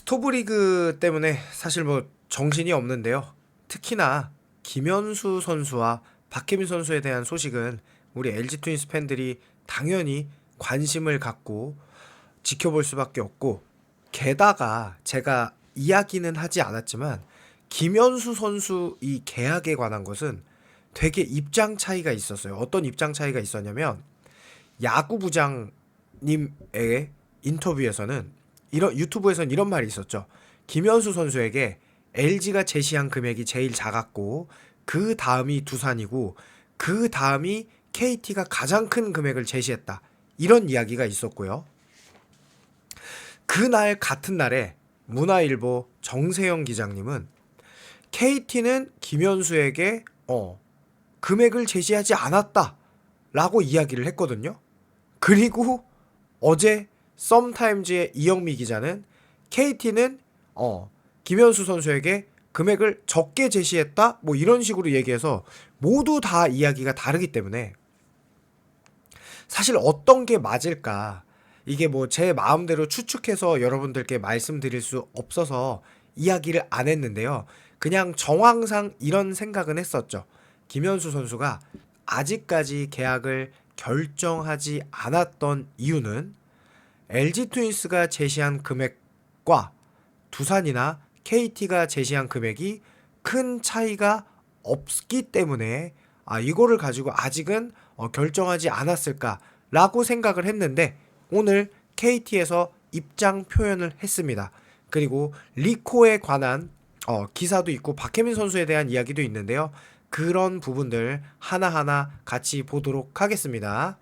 스토브리그 때문에 사실 뭐 정신이 없는데요. 특히나 김현수 선수와 박혜민 선수에 대한 소식은 우리 LG 트윈스 팬들이 당연히 관심을 갖고 지켜볼 수밖에 없고, 게다가 제가 이야기는 하지 않았지만 김현수 선수 이 계약에 관한 것은 되게 입장 차이가 있었어요. 어떤 입장 차이가 있었냐면, 야구부장님의 인터뷰에서는 이런 유튜브에서는 이런 말이 있었죠. 김현수 선수에게 LG가 제시한 금액이 제일 작았고 그 다음이 두산이고 그 다음이 KT가 가장 큰 금액을 제시했다. 이런 이야기가 있었고요. 그날 같은 날에 문화일보 정세영 기자님은 KT는 김현수에게 금액을 제시하지 않았다 라고 이야기를 했거든요. 그리고 어제 썸타임즈의 이영미 기자는 KT는 김현수 선수에게 금액을 적게 제시했다 뭐 이런 식으로 얘기해서 모두 다 이야기가 다르기 때문에 사실 어떤 게 맞을까, 이게 뭐 제 마음대로 추측해서 여러분들께 말씀드릴 수 없어서 이야기를 안 했는데요. 그냥 정황상 이런 생각은 했었죠. 김현수 선수가 아직까지 계약을 결정하지 않았던 이유는 LG 트윈스가 제시한 금액과 두산이나 KT가 제시한 금액이 큰 차이가 없기 때문에 이거를 가지고 아직은 결정하지 않았을까라고 생각을 했는데, 오늘 KT에서 입장 표현을 했습니다. 그리고 리코에 관한 기사도 있고 박혜민 선수에 대한 이야기도 있는데요. 그런 부분들 하나하나 같이 보도록 하겠습니다.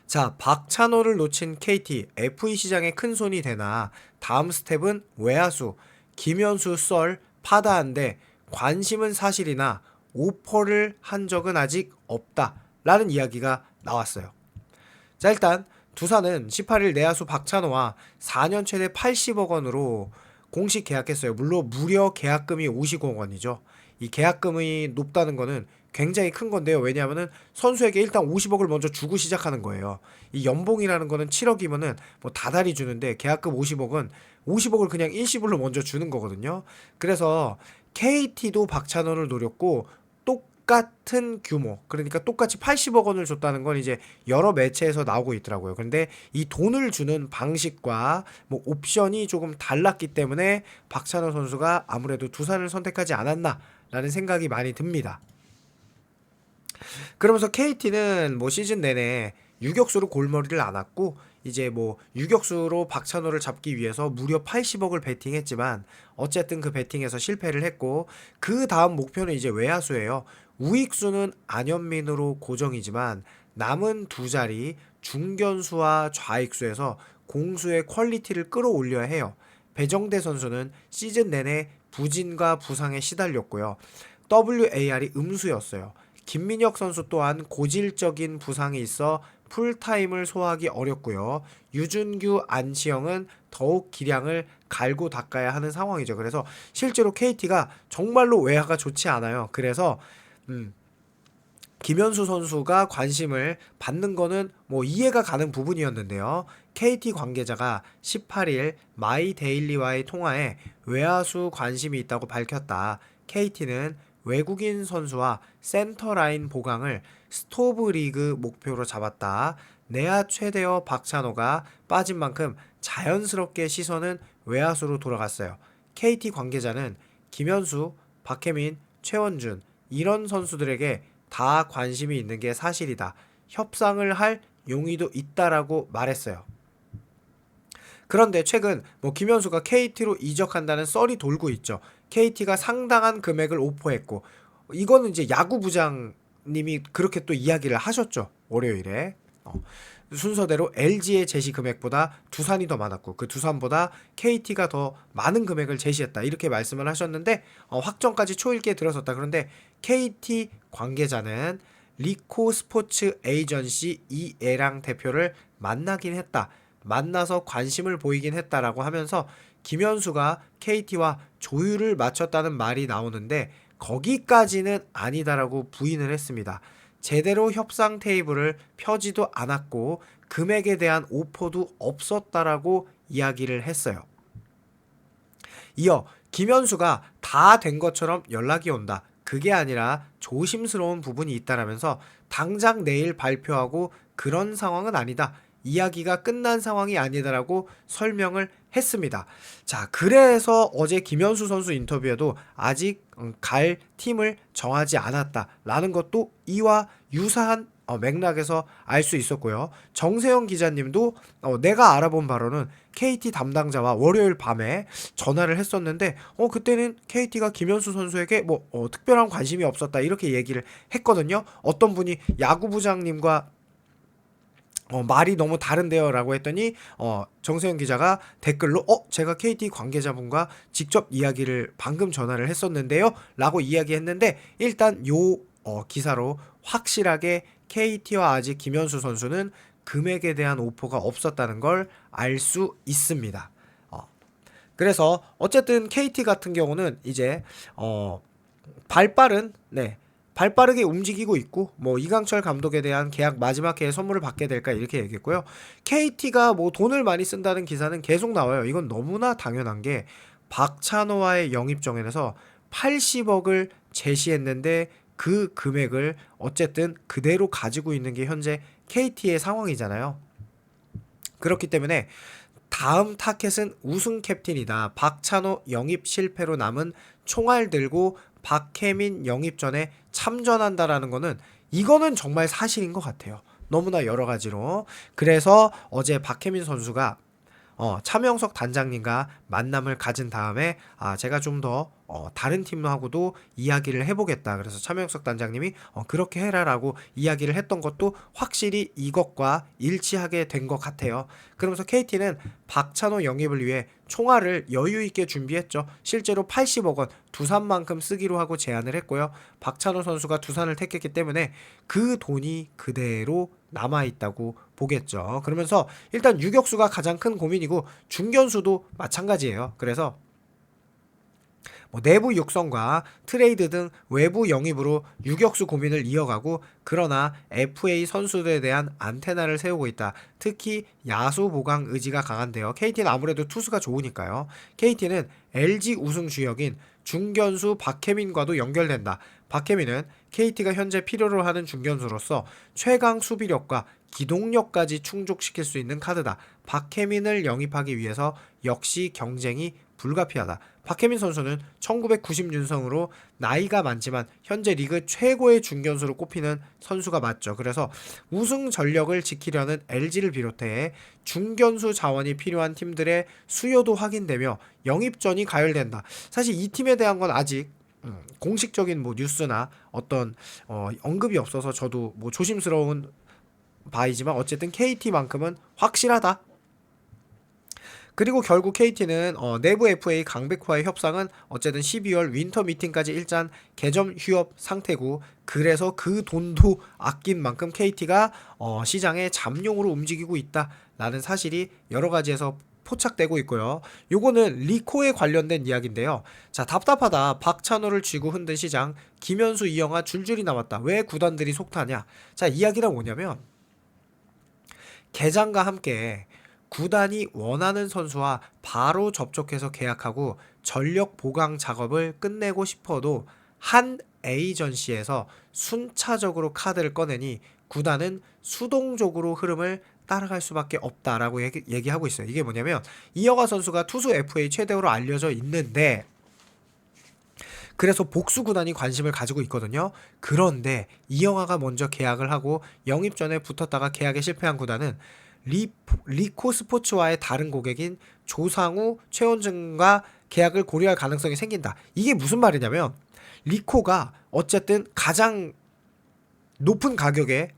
자, 박찬호를 놓친 KT, FA 시장에 큰 손이 되나 다음 스텝은 외야수, 김현수 썰 파다한데 관심은 사실이나 오퍼를 한 적은 아직 없다 라는 이야기가 나왔어요. 자, 일단 두산은 18일 내야수 박찬호와 4년 최대 80억 원으로 공식 계약했어요. 물론 무려 계약금이 50억 원이죠. 이 계약금이 높다는 거는 굉장히 큰 건데요. 왜냐하면은 선수에게 일단 50억을 먼저 주고 시작하는 거예요. 이 연봉이라는 거는 7억이면은 뭐 다달이 주는데, 계약금 50억을 그냥 일시불로 먼저 주는 거거든요. 그래서 KT도 박찬호를 노렸고 똑같은 규모, 그러니까 똑같이 80억 원을 줬다는 건 이제 여러 매체에서 나오고 있더라고요. 근데 이 돈을 주는 방식과 뭐 옵션이 조금 달랐기 때문에 박찬호 선수가 아무래도 두산을 선택하지 않았나라는 생각이 많이 듭니다. 그러면서 KT는 뭐 시즌 내내 유격수로 골머리를 앓았고, 이제 뭐 유격수로 박찬호를 잡기 위해서 무려 80억을 베팅했지만 어쨌든 그 베팅에서 실패를 했고, 그 다음 목표는 이제 외야수예요. 우익수는 안현민으로 고정이지만 남은 두 자리 중견수와 좌익수에서 공수의 퀄리티를 끌어올려야 해요. 배정대 선수는 시즌 내내 부진과 부상에 시달렸고요. WAR이 음수였어요. 김민혁 선수 또한 고질적인 부상이 있어 풀타임을 소화하기 어렵고요. 유준규, 안치영은 더욱 기량을 갈고 닦아야 하는 상황이죠. 그래서 실제로 KT가 정말로 외야가 좋지 않아요. 그래서 김현수 선수가 관심을 받는 거는 뭐 이해가 가는 부분이었는데요. KT 관계자가 18일 마이데일리와의 통화에 외야수 관심이 있다고 밝혔다. KT는 외국인 선수와 센터라인 보강을 스토브리그 목표로 잡았다. 내야 최대어 박찬호가 빠진 만큼 자연스럽게 시선은 외야수로 돌아갔어요. KT 관계자는 김현수, 박혜민, 최원준 이런 선수들에게 다 관심이 있는 게 사실이다. 협상을 할 용의도 있다라고 말했어요. 그런데 최근 뭐 김현수가 KT로 이적한다는 썰이 돌고 있죠. KT가 상당한 금액을 오퍼했고, 이거는 이제 야구부장님이 그렇게 또 이야기를 하셨죠. 월요일에. 순서대로 LG의 제시 금액보다 두산이 더 많았고 그 두산보다 KT가 더 많은 금액을 제시했다 이렇게 말씀을 하셨는데, 확정까지 초일기에 들어섰다. 그런데 KT 관계자는 리코 스포츠 에이전시 이애랑 대표를 만나긴 했다. 만나서 관심을 보이긴 했다라고 하면서 김현수가 KT와 조율을 맞췄다는 말이 나오는데 거기까지는 아니다라고 부인을 했습니다. 제대로 협상 테이블을 펴지도 않았고 금액에 대한 오퍼도 없었다라고 이야기를 했어요. 이어 김현수가 다 된 것처럼 연락이 온다. 그게 아니라 조심스러운 부분이 있다라면서 당장 내일 발표하고 그런 상황은 아니다. 이야기가 끝난 상황이 아니다라고 설명을 했습니다. 자, 그래서 어제 김현수 선수 인터뷰에도 아직 갈 팀을 정하지 않았다라는 것도 이와 유사한 맥락에서 알 수 있었고요. 정세영 기자님도 내가 알아본 바로는 KT 담당자와 월요일 밤에 전화를 했었는데 그때는 KT가 김현수 선수에게 뭐 특별한 관심이 없었다 이렇게 얘기를 했거든요. 어떤 분이 야구부장님과 말이 너무 다른데요 라고 했더니 정세영 기자가 댓글로 제가 KT 관계자분과 직접 이야기를 방금 전화를 했었는데요 라고 이야기했는데 일단 요 기사로 확실하게 KT와 아직 김현수 선수는 금액에 대한 오퍼가 없었다는 걸 알 수 있습니다. 그래서 어쨌든 KT 같은 경우는 이제 발빠르게 움직이고 있고 뭐 이강철 감독에 대한 계약 마지막 해에 선물을 받게 될까 이렇게 얘기했고요. KT가 뭐 돈을 많이 쓴다는 기사는 계속 나와요. 이건 너무나 당연한 게 박찬호와의 영입 정연에서 80억을 제시했는데 그 금액을 어쨌든 그대로 가지고 있는 게 현재 KT의 상황이잖아요. 그렇기 때문에 다음 타켓은 우승 캡틴이다. 박찬호 영입 실패로 남은 총알 들고 박혜민 영입전에 참전한다라는 거는 이거는 정말 사실인 것 같아요. 너무나 여러 가지로. 그래서 어제 박혜민 선수가 차명석 단장님과 만남을 가진 다음에 제가 좀 더 다른 팀하고도 이야기를 해보겠다. 그래서 차명석 단장님이 그렇게 해라라고 이야기를 했던 것도 확실히 이것과 일치하게 된 것 같아요. 그러면서 KT는 박찬호 영입을 위해 총알을 여유 있게 준비했죠. 실제로 80억 원 두산만큼 쓰기로 하고 제안을 했고요. 박찬호 선수가 두산을 택했기 때문에 그 돈이 그대로 남아있다고 보겠죠. 그러면서 일단 유격수가 가장 큰 고민이고 중견수도 마찬가지예요. 그래서 뭐 내부 육성과 트레이드 등 외부 영입으로 유격수 고민을 이어가고 그러나 FA 선수들에 대한 안테나를 세우고 있다. 특히 야수 보강 의지가 강한데요. KT는 아무래도 투수가 좋으니까요. KT는 LG 우승 주역인 중견수 박혜민과도 연결된다. 박혜민은 KT가 현재 필요로 하는 중견수로서 최강 수비력과 기동력까지 충족시킬 수 있는 카드다. 박혜민을 영입하기 위해서 역시 경쟁이 불가피하다. 박혜민 선수는 1990년생으로 나이가 많지만 현재 리그 최고의 중견수로 꼽히는 선수가 맞죠. 그래서 우승 전력을 지키려는 LG를 비롯해 중견수 자원이 필요한 팀들의 수요도 확인되며 영입전이 가열된다. 사실 이 팀에 대한 건 아직 공식적인 뭐 뉴스나 어떤 언급이 없어서 저도 뭐 조심스러운 바이지만 어쨌든 KT만큼은 확실하다. 그리고 결국 KT는 내부 FA 강백호와의 협상은 어쨌든 12월 윈터 미팅까지 일단 개점 휴업 상태고 그래서 그 돈도 아낀 만큼 KT가 시장에 잠룡으로 움직이고 있다라는 사실이 여러 가지에서 포착되고 있고요. 요거는 리코에 관련된 이야기인데요. 자, 답답하다. 박찬호를 쥐고 흔든 시장. 김현수, 이영하 줄줄이 남았다. 왜 구단들이 속타냐? 자, 이야기는 뭐냐면 개장과 함께 구단이 원하는 선수와 바로 접촉해서 계약하고 전력 보강 작업을 끝내고 싶어도 한 에이전시에서 순차적으로 카드를 꺼내니 구단은 수동적으로 흐름을 따라갈 수밖에 없다라고 얘기하고 있어요. 이게 뭐냐면 이영하 선수가 투수 FA 최대로 알려져 있는데 그래서 복수 구단이 관심을 가지고 있거든요. 그런데 이영하가 먼저 계약을 하고 영입 전에 붙었다가 계약에 실패한 구단은 리코 스포츠와의 다른 고객인 조상우, 최원준과 계약을 고려할 가능성이 생긴다. 이게 무슨 말이냐면 리코가 어쨌든 가장 높은 가격의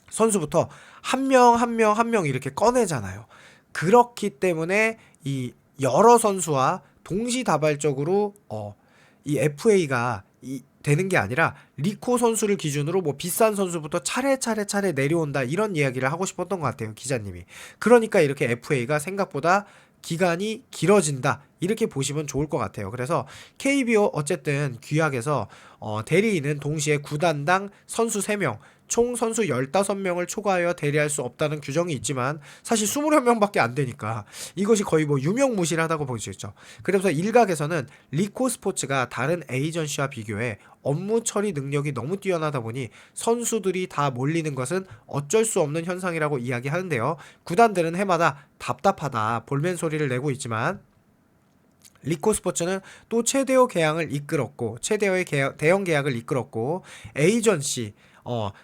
선수부터 한 명 이렇게 꺼내잖아요. 그렇기 때문에 이 여러 선수와 동시다발적으로 이 FA가 되는 게 아니라 리코 선수를 기준으로 뭐 비싼 선수부터 차례 내려온다 이런 이야기를 하고 싶었던 것 같아요, 기자님이. 그러니까 이렇게 FA가 생각보다 기간이 길어진다 이렇게 보시면 좋을 것 같아요. 그래서 KBO 어쨌든 규약에서 대리인은 동시에 구단당 선수 3명, 총 선수 15명을 초과하여 대리할 수 없다는 규정이 있지만 사실 21명밖에 안 되니까 이것이 거의 뭐 유명무실하다고 볼 수 있죠. 그래서 일각에서는 리코 스포츠가 다른 에이전시와 비교해 업무 처리 능력이 너무 뛰어나다 보니 선수들이 다 몰리는 것은 어쩔 수 없는 현상이라고 이야기하는데요. 구단들은 해마다 답답하다 볼멘 소리를 내고 있지만 리코 스포츠는 또 최대호 계약을 이끌었고 최대호의 대형 계약을 이끌었고 에이전시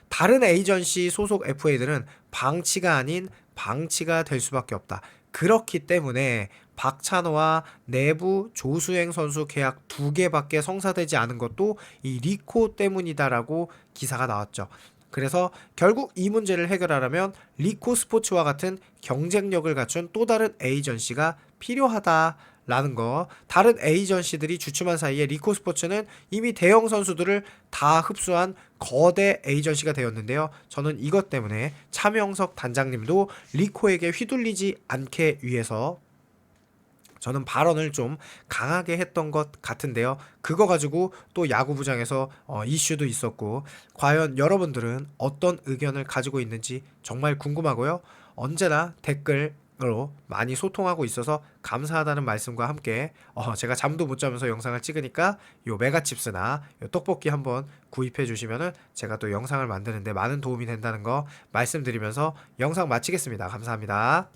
다른 에이전시 소속 FA들은 방치가 아닌 방치가 될 수밖에 없다. 그렇기 때문에 박찬호와 내부 조수행 선수 계약 2개밖에 성사되지 않은 것도 이 리코 때문이다라고 기사가 나왔죠. 그래서 결국 이 문제를 해결하려면 리코 스포츠와 같은 경쟁력을 갖춘 또 다른 에이전시가 필요하다라는 거. 다른 에이전시들이 주춤한 사이에 리코 스포츠는 이미 대형 선수들을 다 흡수한 거대 에이전시가 되었는데요. 저는 이것 때문에 차명석 단장님도 리코에게 휘둘리지 않게 위해서 저는 발언을 좀 강하게 했던 것 같은데요. 그거 가지고 또 야구부장에서 이슈도 있었고, 과연 여러분들은 어떤 의견을 가지고 있는지 정말 궁금하고요. 언제나 댓글로 많이 소통하고 있어서 감사하다는 말씀과 함께 제가 잠도 못 자면서 영상을 찍으니까 요 메가칩스나 요 떡볶이 한번 구입해 주시면은 제가 또 영상을 만드는데 많은 도움이 된다는 거 말씀드리면서 영상 마치겠습니다. 감사합니다.